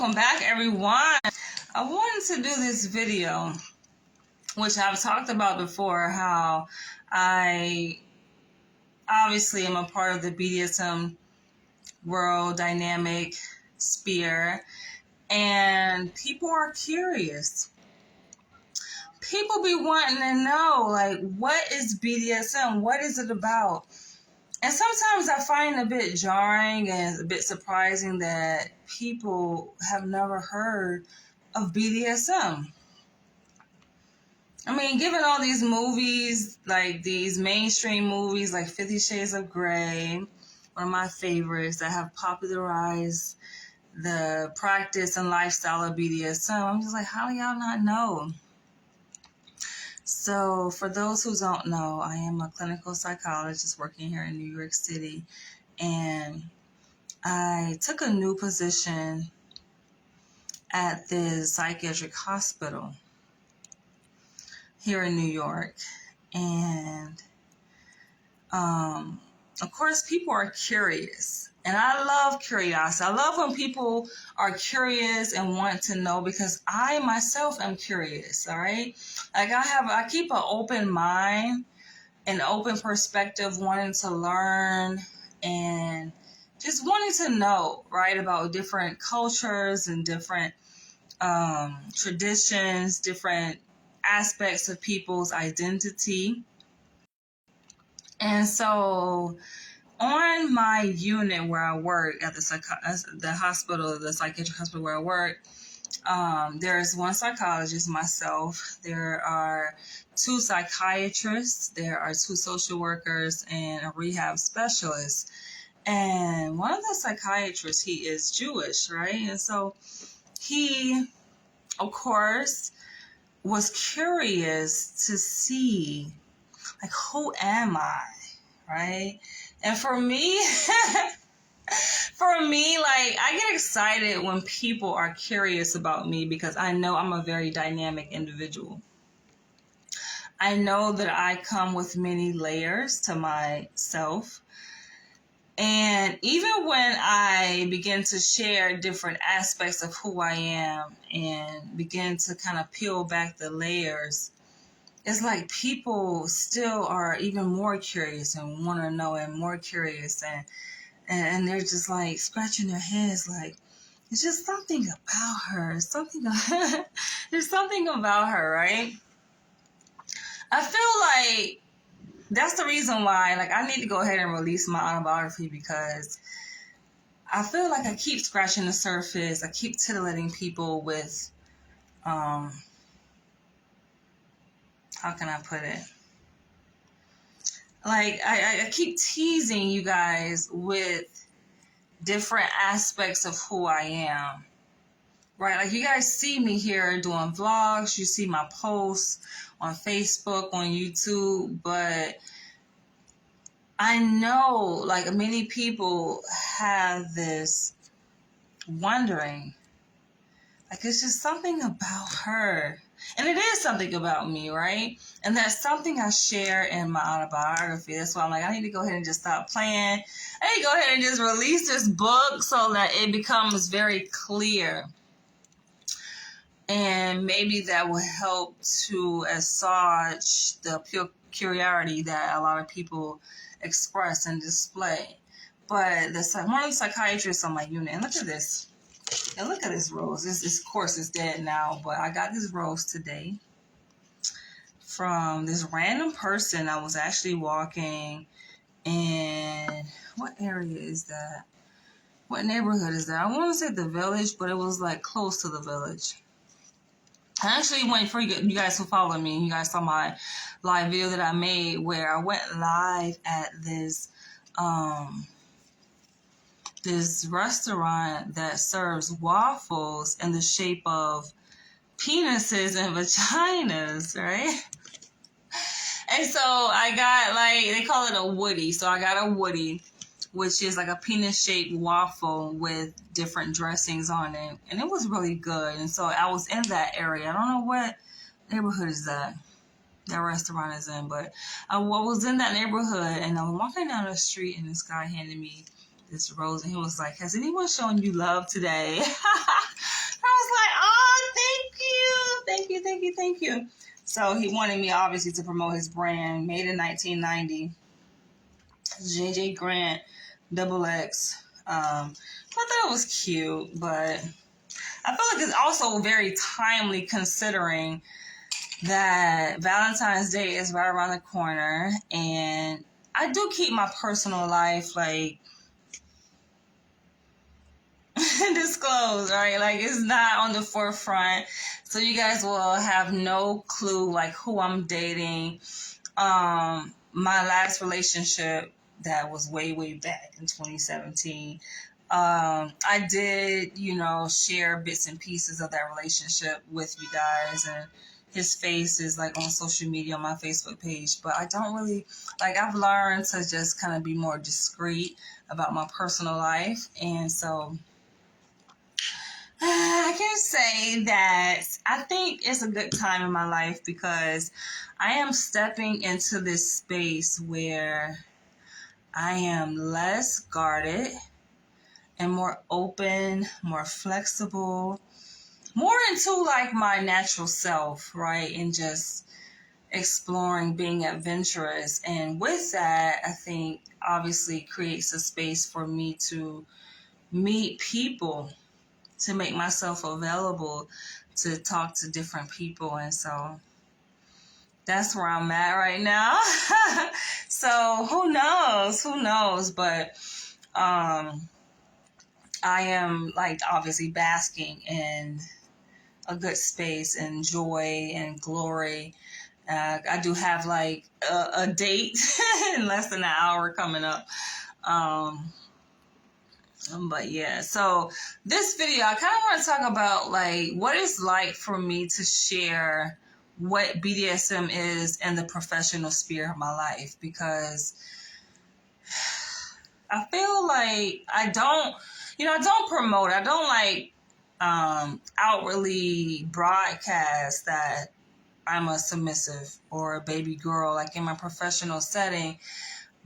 Welcome back, everyone. I wanted to do this video, which I've talked about before, how I obviously am a part of the BDSM world dynamic sphere, and people are curious. People be wanting to know, like, what is BDSM? What is it about? And sometimes I find it a bit jarring and a bit surprising that people have never heard of BDSM. I mean, given all these movies, like these mainstream movies like 50 Shades of Grey, one of my favorites that have popularized the practice and lifestyle of BDSM, I'm just like, how do y'all not know? So for those who don't know, I am a clinical psychologist working here in New York City, and I took a new position at this psychiatric hospital here in New York. And of course, people are curious. And I love curiosity. I love when people are curious and want to know, because I myself am curious, all right? Like I keep an open mind, an open perspective, wanting to learn and just wanting to know, right, about different cultures and different traditions, different aspects of people's identity. And so on my unit where I work at the hospital, the psychiatric hospital where I work, there's one psychologist, myself. There are 2 psychiatrists. There are 2 social workers and a rehab specialist. And one of the psychiatrists, he is Jewish, right? And so he, of course, was curious to see, like, who am I, right? And for me, like, I get excited when people are curious about me, because I know I'm a very dynamic individual. I know that I come with many layers to myself. And even when I begin to share different aspects of who I am and begin to kind of peel back the layers, it's like people still are even more curious and want to know, and more curious, and they're just like scratching their heads, like, it's just something about her. There's something about her, right? I feel like that's the reason why, like, I need to go ahead and release my autobiography, because I feel like I keep scratching the surface. I keep titillating people with, how can I put it? Like, I keep teasing you guys with different aspects of who I am, right? Like, you guys see me here doing vlogs, you see my posts on Facebook, on YouTube, but I know, like, many people have this wondering, like, it's just something about her. And it is something about me, right? And that's something I share in my autobiography. That's why I'm like, I need to go ahead and just stop playing. I need to go ahead and just release this book so that it becomes very clear. And maybe that will help to assuage the curiosity that a lot of people express and display. But one of the psychiatrists on my unit, and look at this. And look at this rose. This course is dead now, but I got this rose today from this random person. I was actually walking in, what area is that? What neighborhood is that? I want to say the Village, but it was like close to the Village. I actually went, for you guys who follow me, you guys saw my live video that I made where I went live at this this restaurant that serves waffles in the shape of penises and vaginas, right? And so I got, like, they call it a woody. So I got a woody, which is like a penis-shaped waffle with different dressings on it. And it was really good. And so I was in that area. I don't know what neighborhood is that restaurant is in, but I was in that neighborhood, and I was walking down the street, and this guy handed me this rose, and he was like, has anyone shown you love today? So he wanted me obviously to promote his brand, made in 1990. JJ Grant, double X. I thought it was cute, but I feel like it's also very timely considering that Valentine's Day is right around the corner, and I do keep my personal life like disclosed, right? Like it's not on the forefront, so you guys will have no clue like who I'm dating. My last relationship that was way back in 2017. I did, share bits and pieces of that relationship with you guys, and his face is like on social media on my Facebook page, but I don't really like, I've learned to just kind of be more discreet about my personal life. And so I can say that I think it's a good time in my life because I am stepping into this space where I am less guarded and more open, more flexible, more into like my natural self, right? And just exploring, being adventurous. And with that, I think obviously creates a space for me to meet people, to make myself available to talk to different people. And so that's where I'm at right now. So who knows? But I am like obviously basking in a good space and joy and glory. I do have like a date in less than an hour coming up. But yeah, so this video, I kind of want to talk about like what it's like for me to share what BDSM is in the professional sphere of my life, because I feel like I don't promote, I don't like outwardly broadcast that I'm a submissive or a baby girl like in my professional setting.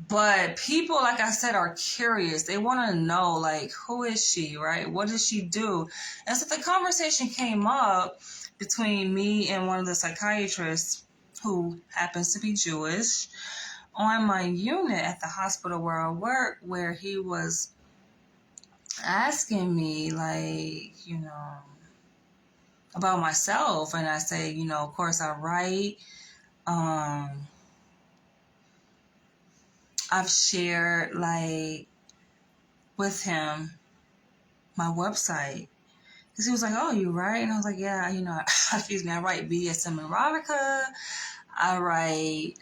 But people, like I said, are curious. They want to know, like, who is she, right? What does she do? And so the conversation came up between me and one of the psychiatrists who happens to be Jewish on my unit at the hospital where I work, where he was asking me, like, about myself. And I say, of course I write. I've shared like with him my website, because he was like, "Oh, you write?" And I was like, "Yeah, excuse me, I write BDSM erotica. I write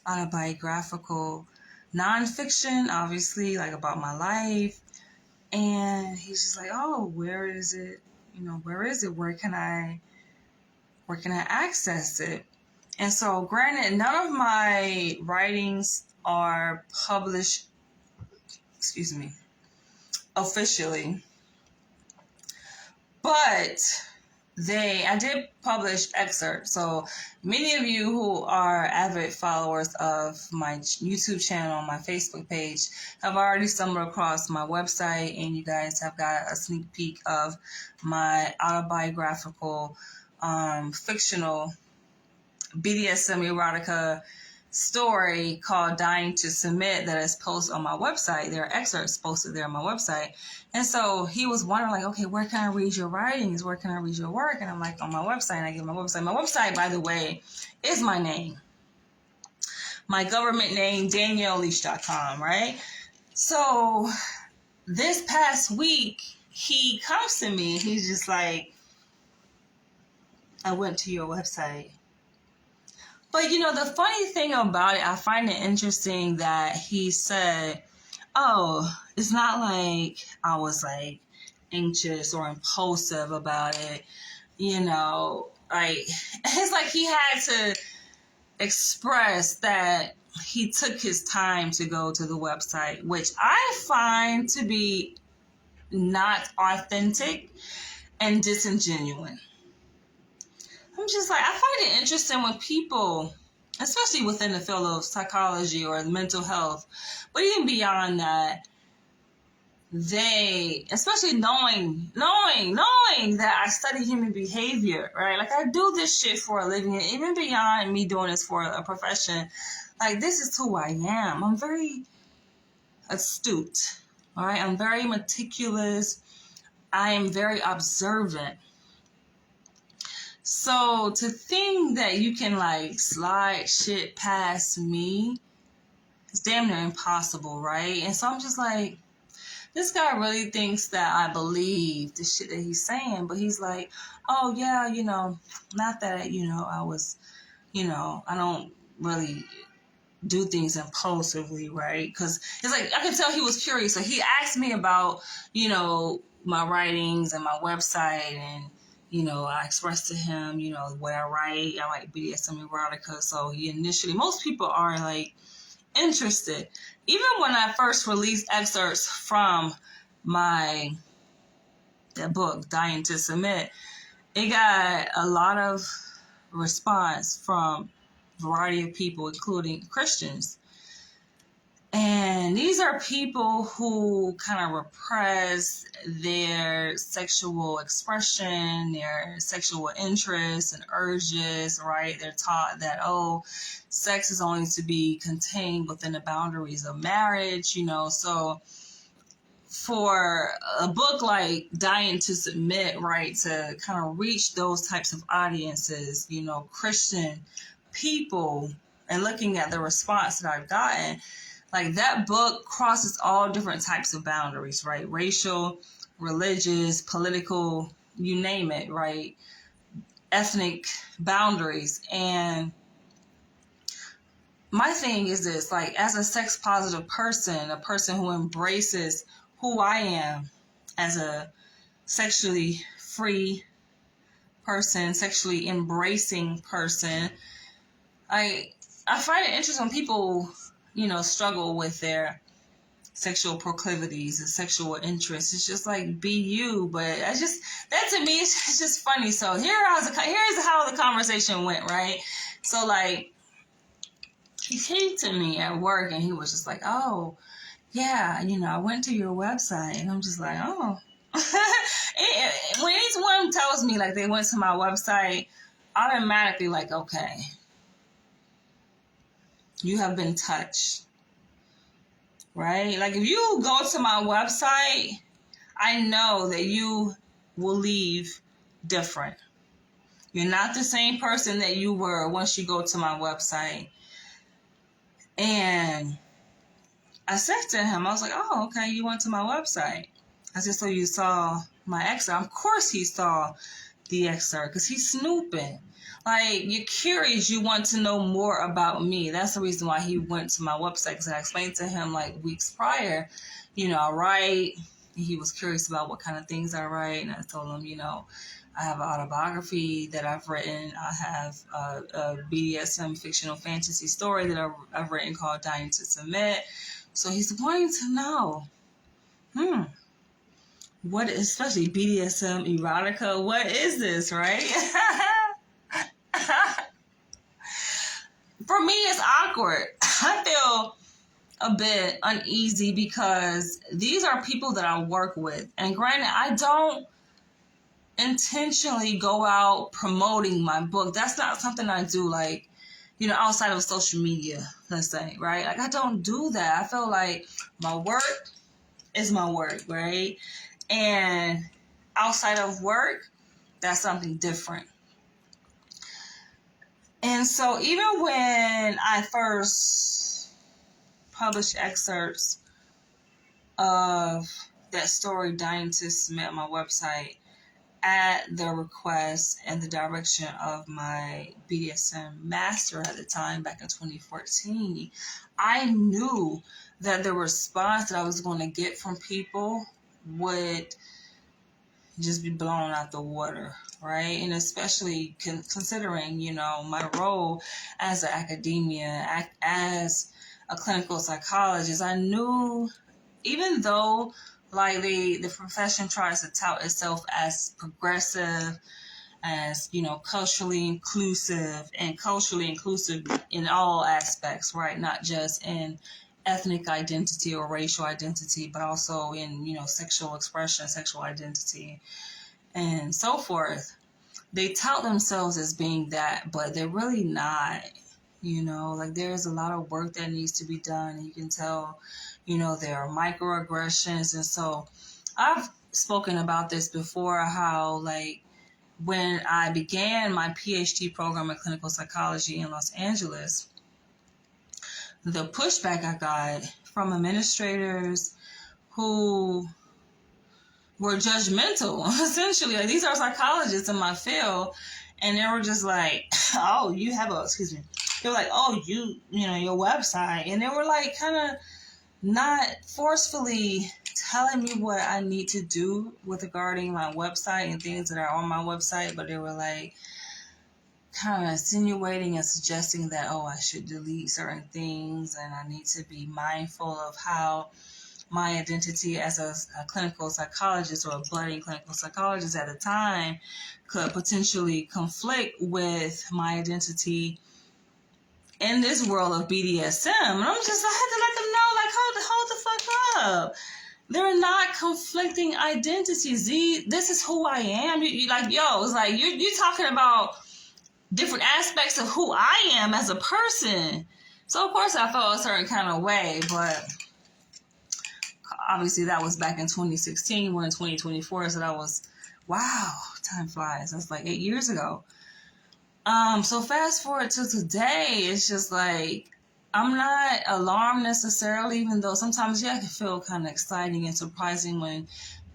autobiographical nonfiction, obviously, like about my life." And he's just like, "Oh, where is it? Where is it? Where can I access it?" And so, granted, none of my writings are published, officially, but I did publish excerpts. So many of you who are avid followers of my YouTube channel, my Facebook page, have already stumbled across my website, and you guys have got a sneak peek of my autobiographical, fictional BDSM erotica story called Dying to Submit that is posted on my website. There are excerpts posted there on my website. And so he was wondering, like, okay, where can I read your writings? Where can I read your work? And I'm like, on my website. And I give my website. My website, by the way, is my name. My government name, DanielleLeash.com, right? So this past week, he comes to me. He's just like, I went to your website. But, the funny thing about it, I find it interesting that he said, oh, it's not like I was, like, anxious or impulsive about it, like, it's like he had to express that he took his time to go to the website, which I find to be not authentic and disingenuous. I'm just like, I find it interesting when people, especially within the field of psychology or mental health, but even beyond that, they, especially knowing that I study human behavior, right? Like, I do this shit for a living, and even beyond me doing this for a profession, like, this is who I am. I'm very astute, all right? I'm very meticulous. I am very observant. So to think that you can, like, slide shit past me is damn near impossible, right? And so I'm just like, this guy really thinks that I believe the shit that he's saying, but he's like, oh yeah, not that, I was, I don't really do things impulsively, right? Because it's like, I could tell he was curious. So he asked me about, my writings and my website, and, I expressed to him, what I write BDSM erotica. So he initially, most people are like interested. Even when I first released excerpts from that book, Dying to Submit, it got a lot of response from a variety of people, including Christians. And these are people who kind of repress their sexual expression, their sexual interests and urges, right? They're taught that, sex is only to be contained within the boundaries of marriage, So for a book like Dying to Submit, right, to kind of reach those types of audiences, Christian people, and looking at the response that I've gotten, like, that book crosses all different types of boundaries, right? Racial, religious, political, you name it, right? Ethnic boundaries. And my thing is this, like, as a sex positive person, a person who embraces who I am as a sexually free person, sexually embracing person, I find it interesting when people, struggle with their sexual proclivities and sexual interests. It's just like, be you. But that to me, it's just funny. So here's how the conversation went, right? So, like, he came to me at work and he was just like, oh, yeah, I went to your website. And I'm just like, oh. When anyone tells me, like, they went to my website, automatically, like, okay, you have been touched, right? Like, if you go to my website, I know that you will leave different. You're not the same person that you were once you go to my website. And I said to him, I was like, oh, okay, you went to my website. I said, so you saw my excerpt? Of course he saw the excerpt, because he's snooping. Like, you're curious, you want to know more about me. That's the reason why he went to my website, because I explained to him, like, weeks prior, I write. He was curious about what kind of things I write, and I told him, I have an autobiography that I've written. I have a BDSM fictional fantasy story that I've written called Dying to Submit. So he's wanting to know, what, especially BDSM erotica, what is this, right? For me, it's awkward. I feel a bit uneasy because these are people that I work with. And granted, I don't intentionally go out promoting my book. That's not something I do, like, outside of social media, let's say, right? Like, I don't do that. I feel like my work is my work, right? And outside of work, that's something different. And so even when I first published excerpts of that story, Dying to Submit, on my website, at the request and the direction of my BDSM master at the time, back in 2014, I knew that the response that I was going to get from people would just be blown out the water, right? And especially considering, my role as an academia, as a clinical psychologist, I knew, even though, like, the profession tries to tout itself as progressive, as, culturally inclusive in all aspects, right? Not just in ethnic identity or racial identity, but also in, sexual expression, sexual identity, and so forth. They tout themselves as being that, but they're really not. Like there's a lot of work that needs to be done. And you can tell, there are microaggressions. And so I've spoken about this before, how like when I began my PhD program in clinical psychology in Los Angeles, the pushback I got from administrators who were judgmental, essentially. Like, these are psychologists in my field, and they were just like, oh, you have a, excuse me. They were like, oh, your website. And they were like kind of not forcefully telling me what I need to do with regarding my website and things that are on my website, but they were like kind of insinuating and suggesting that, oh, I should delete certain things and I need to be mindful of how my identity as a clinical psychologist, or a budding clinical psychologist at the time, could potentially conflict with my identity in this world of BDSM. And I had to let them know, like, hold the fuck up. They're not conflicting identities. This is who I am. It's like you're talking about different aspects of who I am as a person. So of course I felt a certain kind of way, but obviously that was back in 2016. We're in 2024, so that was, wow, time flies. That's like 8 years ago. So fast forward to today, it's just like, I'm not alarmed necessarily, even though sometimes, yeah, it can feel kind of exciting and surprising when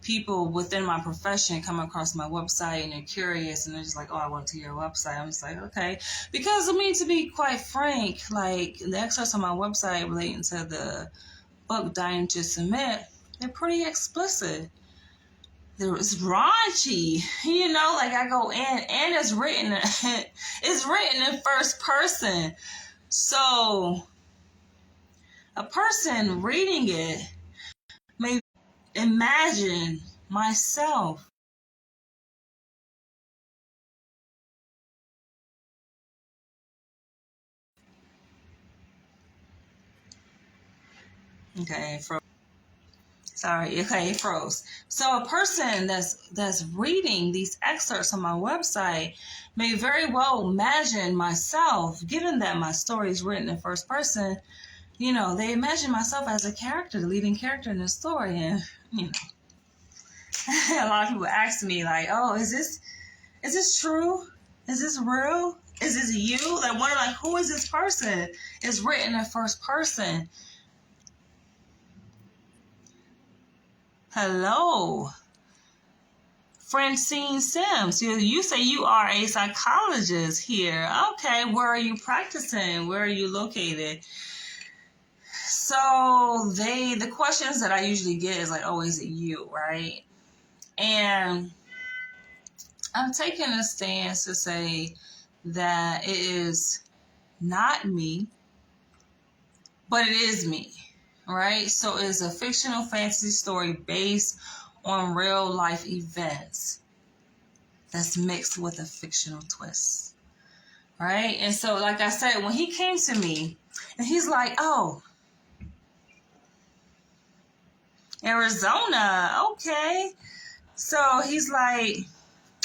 people within my profession come across my website and they're curious and they're just like, oh, I went to your website. I'm just like, okay. Because, to be quite frank, like the excerpts on my website relating to the book Dying to Submit, they're pretty explicit. It's raunchy, like I go in, and it's written in first person. So a person reading it may imagine myself. Okay, it froze. So a person that's reading these excerpts on my website may very well imagine myself, given that my story is written in first person, they imagine myself as a character, the leading character in the story. And, a lot of people ask me like, oh, is this true? Is this real? Is this you? Like, wonder, like, who is this person? It's written in first person. Hello, Francine Sims. You say you are a psychologist here. Okay, where are you practicing? Where are you located? So the questions that I usually get is like, oh, is it you, right? And I'm taking a stance to say that it is not me, but it is me, right? So it's a fictional fantasy story based on real life events that's mixed with a fictional twist, right? And so, like I said, when he came to me and he's like, oh, Arizona, okay. So he's like,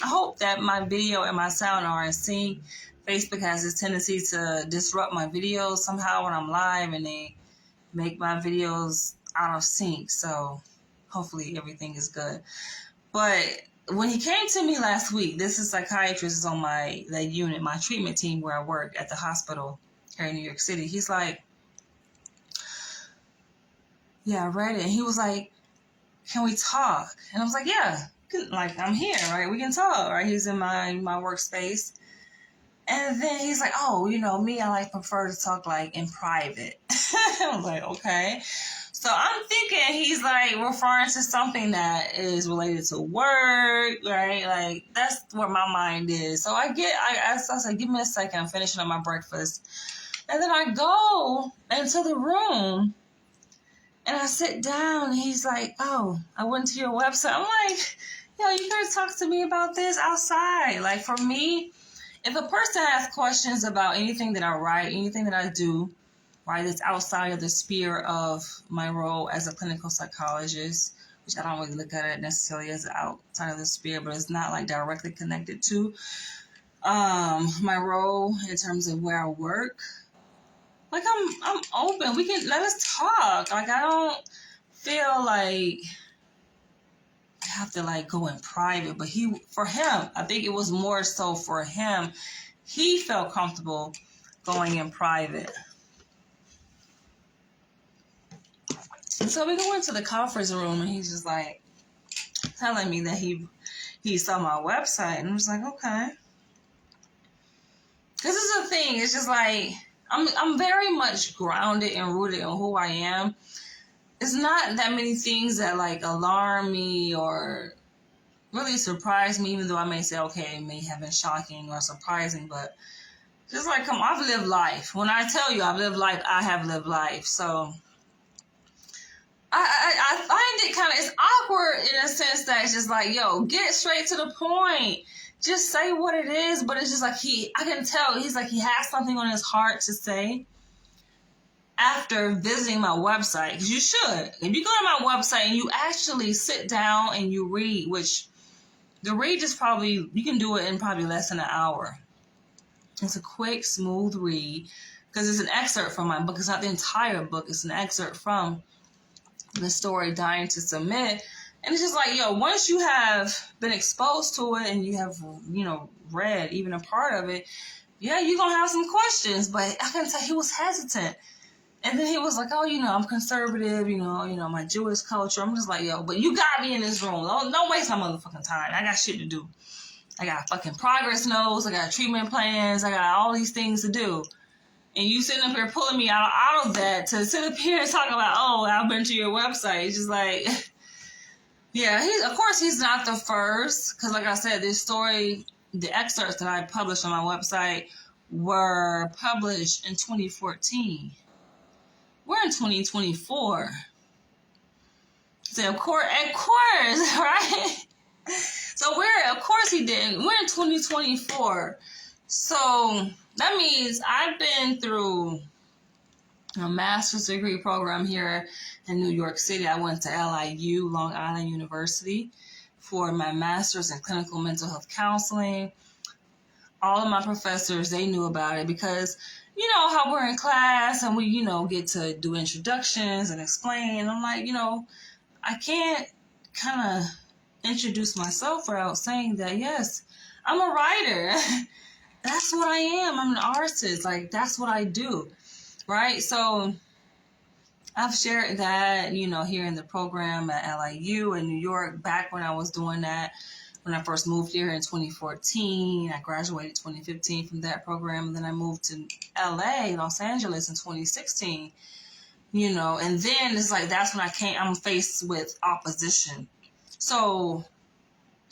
I hope that my video and my sound are in sync. Facebook has this tendency to disrupt my videos somehow when I'm live, and they make my videos out of sync. So hopefully everything is good. But when he came to me last week, this is psychiatrist is on that unit, my treatment team where I work at the hospital here in New York City. He's like, yeah, I read it. And he was like, can we talk? And I was like, yeah, like I'm here, right? We can talk, right? He's in my workspace. And then he's like, oh, me, I prefer to talk like in private. I was like, okay. So I'm thinking he's like referring to something that is related to work, right? Like that's where my mind is. So I said, give me a second. I'm finishing up my breakfast. And then I go into the room and I sit down and he's like, oh, I went to your website. I'm like, you gotta talk to me about this outside. Like for me, if a person has questions about anything that I write, anything that I do, right? It's outside of the sphere of my role as a clinical psychologist, which I don't really look at it necessarily as outside of the sphere, but it's not like directly connected to my role in terms of where I work. Like I'm open. We can let us talk. Like I don't feel like I have to like go in private, but for him, I think it was more so for him. He felt comfortable going in private. And so we go into the conference room and he's just like telling me that he saw my website, and I was like, okay. This is the thing. It's just like I'm very much grounded and rooted in who I am. It's not that many things that like alarm me or really surprise me, even though I may say, okay, it may have been shocking or surprising, but just like, come on, I've lived life. When I tell you I've lived life, I have lived life. So I find it kind of, it's awkward in a sense that it's just like, yo, get straight to the point. Just say what it is. But it's just like I can tell he's like, he has something on his heart to say after visiting my website. Because you should. If you go to my website and you actually sit down and you read, which the read is probably, you can do it in probably less than an hour. It's a quick, smooth read because it's an excerpt from my book. It's not the entire book. It's an excerpt from the story Dying to Submit. And it's just like, yo, once you have been exposed to it and you have, read even a part of it, yeah, you're going to have some questions. But I can tell he was hesitant. And then he was like, oh, I'm conservative, my Jewish culture. I'm just like, yo, but you got me in this room. Don't waste my motherfucking time. I got shit to do. I got fucking progress notes. I got treatment plans. I got all these things to do. And you sitting up here pulling me out of that to sit up here and talk about, oh, I've been to your website. It's just like, yeah, of course he's not the first. Because like I said, this story, the excerpts that I published on my website were published in 2014. We're in 2024. So of course, right? So of course he didn't. We're in 2024. So that means I've been through a master's degree program here in New York City. I went to LIU, Long Island University, for my master's in clinical mental health counseling. All of my professors, they knew about it because, how we're in class and we, get to do introductions and explain. I'm like, I can't kind of introduce myself without saying that, yes, I'm a writer. That's what I am. I'm an artist. Like, that's what I do. Right? So I've shared that, here in the program at LIU in New York, back when I was doing that, when I first moved here in 2014. I graduated 2015 from that program. And then I moved to LA, Los Angeles in 2016, and then it's like, that's when I'm faced with opposition. So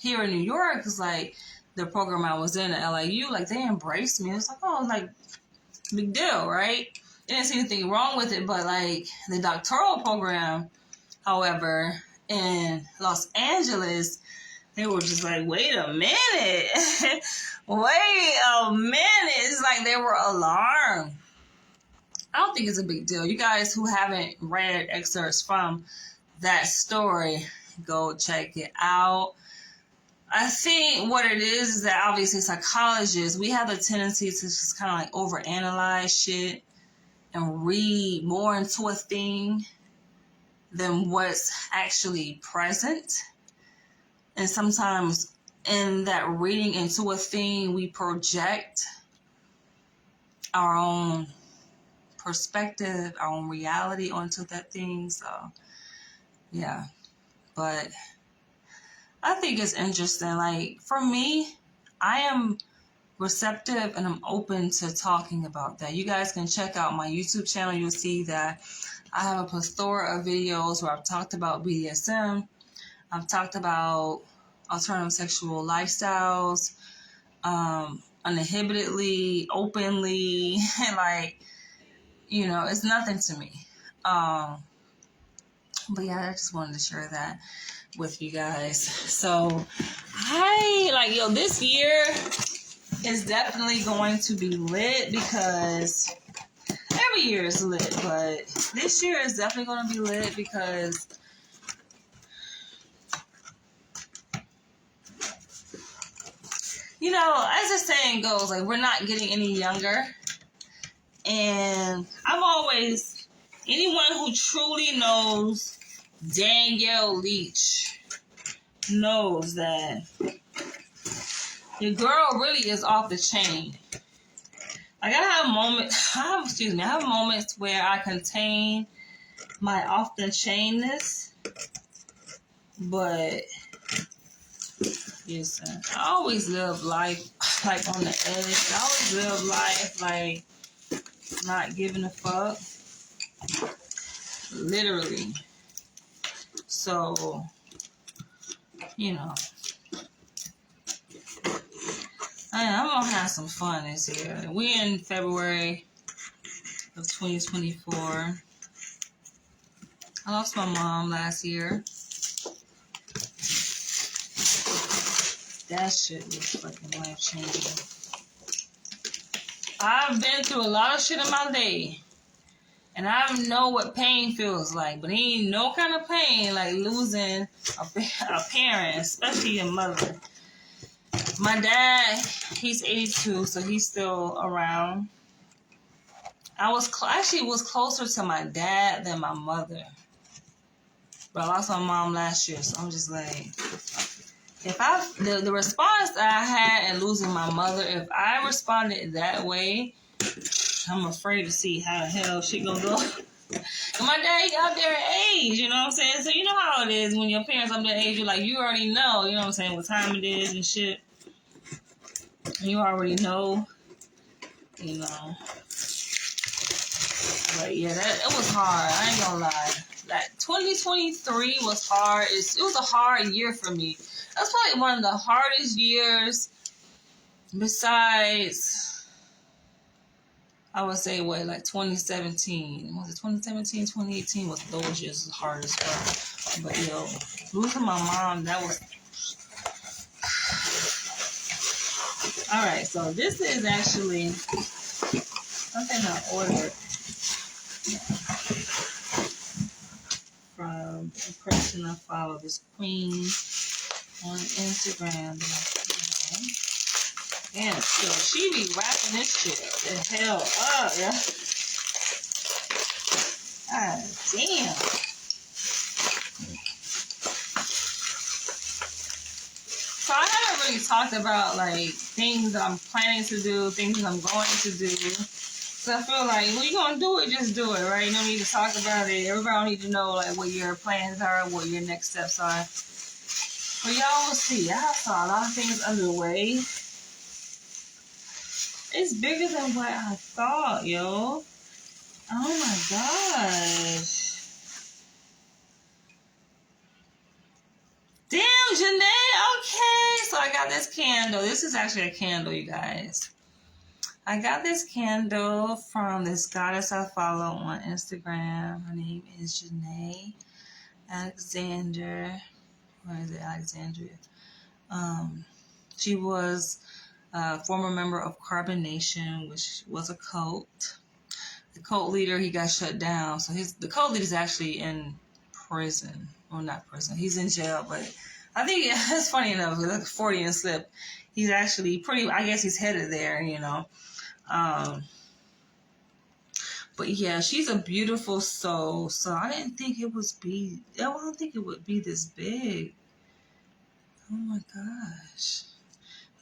here in New York, it's like the program I was in at LIU, like they embraced me. It's like, oh, like big deal, right? They didn't see anything wrong with it, but like the doctoral program, however, in Los Angeles, they were just like, wait a minute. Wait a minute. It's like they were alarmed. I don't think it's a big deal. You guys who haven't read excerpts from that story, go check it out. I think what it is that obviously psychologists, we have a tendency to just kind of like overanalyze shit and read more into a thing than what's actually present. And sometimes in that reading into a thing, we project our own perspective, our own reality onto that thing. So, yeah. But I think it's interesting. Like, for me, I am receptive and I'm open to talking about that. You guys can check out my YouTube channel. You'll see that I have a plethora of videos where I've talked about BDSM. I've talked about alternative sexual lifestyles, uninhibitedly, openly, and like, it's nothing to me. But yeah, I just wanted to share that with you guys. So this year is definitely going to be lit because every every year is lit, but this year is definitely going to be lit because you know, as the saying goes, like, we're not getting any younger. And I'm always, anyone who truly knows Danielle Leach knows that your girl really is off the chain. Like, I have moments where I contain my off the chainness, but listen, I always live life like on the edge. I always live life like not giving a fuck. Literally. So, you know, I'm gonna have some fun this year. We're in February of 2024. I lost my mom last year. That shit was fucking life changing. I've been through a lot of shit in my day. And I know what pain feels like. But ain't no kind of pain like losing a parent, especially your mother. My dad, he's 82, so he's still around. I was actually was closer to my dad than my mother. But I lost my mom last year, so I'm just like, the response that I had in losing my mother, if I responded that way, I'm afraid to see how the hell shit gonna go. And my dad out there in age, you know what I'm saying? So you know how it is when your parents up there in age, you're like, you already know, you know what I'm saying, what time it is and shit. You already know, you know. But yeah, it was hard. I ain't gonna lie. That 2023 was hard. It was a hard year for me. That's probably one of the hardest years besides, I would say, like 2017. Was it 2017, 2018 was those years the hardest part. But yo, losing my mom, that was... Alright, so this is actually something I ordered from a person I follow, this queen on Instagram. Damn, so she be wrapping this shit the hell up, yeah. God damn. So I haven't really talked about like things that I'm planning to do, things that I'm going to do. So I feel like when you're gonna do it, just do it, right? You don't need to talk about it. Everybody don't need to know like what your plans are, what your next steps are. But y'all will see. I saw a lot of things underway. It's bigger than what I thought, yo. Oh my gosh. Damn, Janae. Okay. So I got this candle. This is actually a candle, you guys. I got this candle from this goddess I follow on Instagram. Her name is Janae Alexander. Where is it? Alexandria. She was a former member of Carbon Nation, which was a cult. The cult leader, he got shut down. So the cult leader is actually in prison. Well, not prison. He's in jail, but I think it's funny enough. Like 40 and slip. He's actually I guess he's headed there, you know. But yeah, she's a beautiful soul. So I didn't think I don't think it would be this big. Oh my gosh.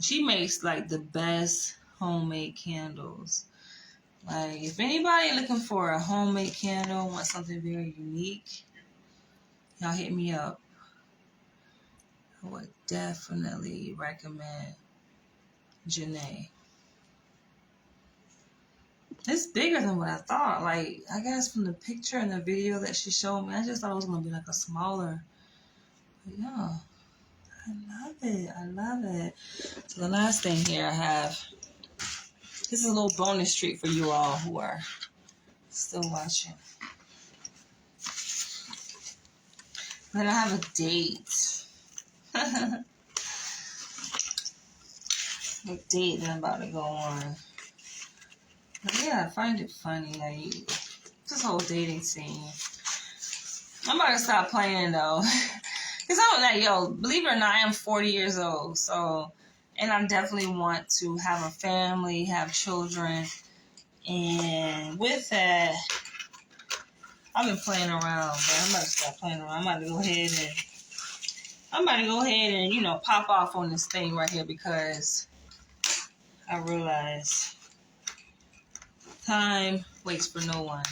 She makes like the best homemade candles. Like, if anybody looking for a homemade candle, want something very unique, y'all hit me up. I would definitely recommend Janae. It's bigger than what I thought. Like, I guess from the picture and the video that she showed me, I just thought it was going to be like a smaller. But yeah, I love it. I love it. So the last thing here I have, this is a little bonus treat for you all who are still watching. Then I have a date. A date that I'm about to go on. But yeah, I find it funny, like, this whole dating scene. I'm about to stop playing, though. Because I'm like, yo, believe it or not, I am 40 years old. So, and I definitely want to have a family, have children. And with that, I've been playing around, but I'm about to stop playing around. I'm about to go ahead and, you know, pop off on this thing right here because I realize time waits for no one.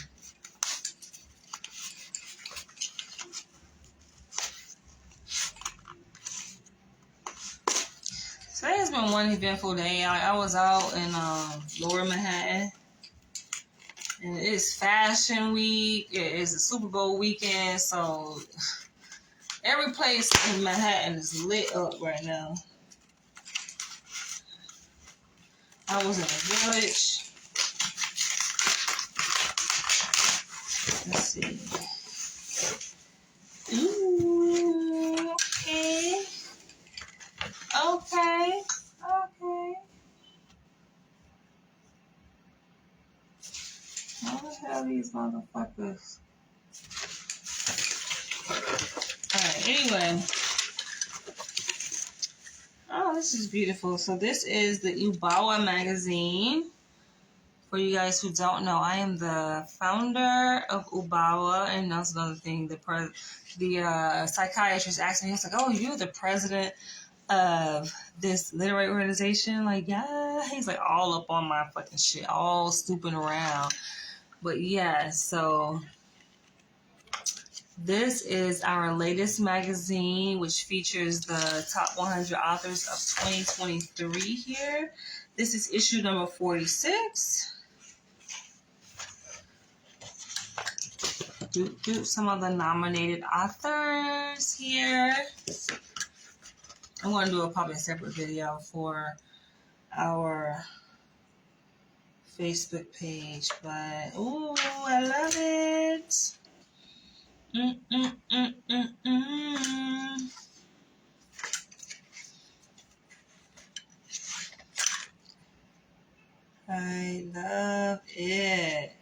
Today has been one eventful day. I was out in Lower Manhattan, and it's Fashion Week. It is the Super Bowl weekend, so every place in Manhattan is lit up right now. I was in a village. Let's see. Ooh, okay. Okay. What the hell these motherfuckers? Alright, anyway. Oh, this is beautiful. So this is the Ubawa magazine. For you guys who don't know, I am the founder of Ubawa, and that's another thing. The psychiatrist asked me, he was like, "Oh, you're the president of this literary organization?" Like, yeah. He's like all up on my fucking shit, all snooping around. But yeah, so this is our latest magazine, which features the top 100 authors of 2023 here. This is issue number 46. Some of the nominated authors here. I'm going to do probably a separate video for our Facebook page, but ooh, I love it. I love it.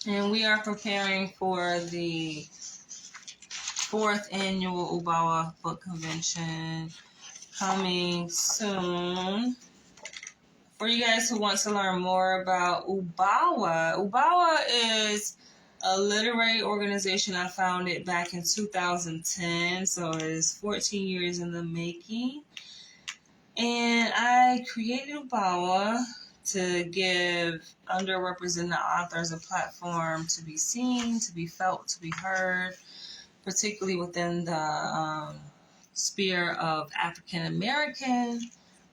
And we are preparing for the 4th annual Ubawa Book Convention coming soon. For you guys who want to learn more about Ubawa, Ubawa is a literary organization I founded back in 2010, so it is 14 years in the making. And I created Ubawa to give underrepresented authors a platform to be seen, to be felt, to be heard, particularly within the sphere of African American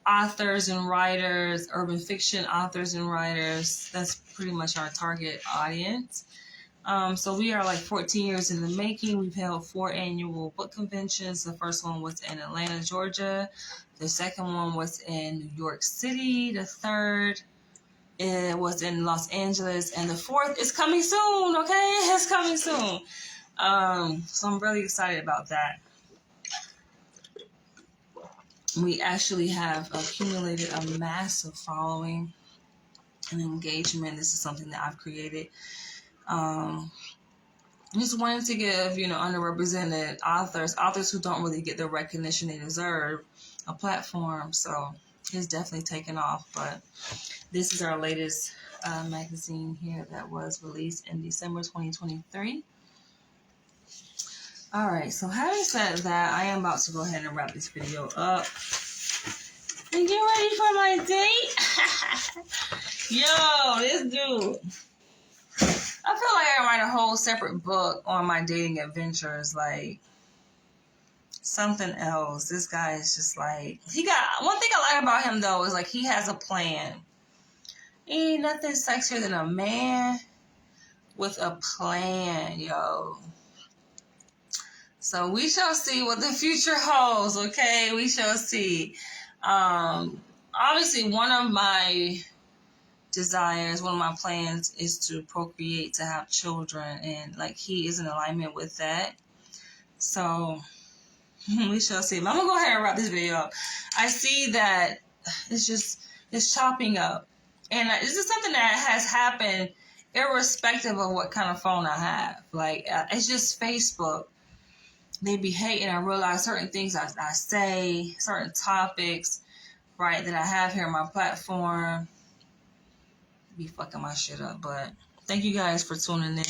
authors and writers, urban fiction authors and writers. That's pretty much our target audience. So we are like 14 years in the making. We've held 4 annual book conventions. The first one was in Atlanta, Georgia. The second one was in New York City. The third it was in Los Angeles. And the 4th is coming soon, okay? It's coming soon. So I'm really excited about that. We actually have accumulated a massive following and engagement. This is something that I've created. Just wanted to give, underrepresented authors who don't really get the recognition they deserve, a platform. So it's definitely taken off. But this is our latest magazine here that was released in December 2023. All right, so having said that, I am about to go ahead and wrap this video up and get ready for my date. Yo, this dude. I feel like I can write a whole separate book on my dating adventures, like something else. This guy is just like, one thing I like about him though is like he has a plan. Ain't nothing sexier than a man with a plan, yo. So we shall see what the future holds, okay? We shall see. Obviously, one of my desires, one of my plans is to procreate, to have children, and like he is in alignment with that. So we shall see. But I'm gonna go ahead and wrap this video up. I see that it's It's chopping up. And this is something that has happened irrespective of what kind of phone I have. Like, it's just Facebook. They be hating. I realize certain things I say, certain topics, right, that I have here on my platform be fucking my shit up. But thank you guys for tuning in.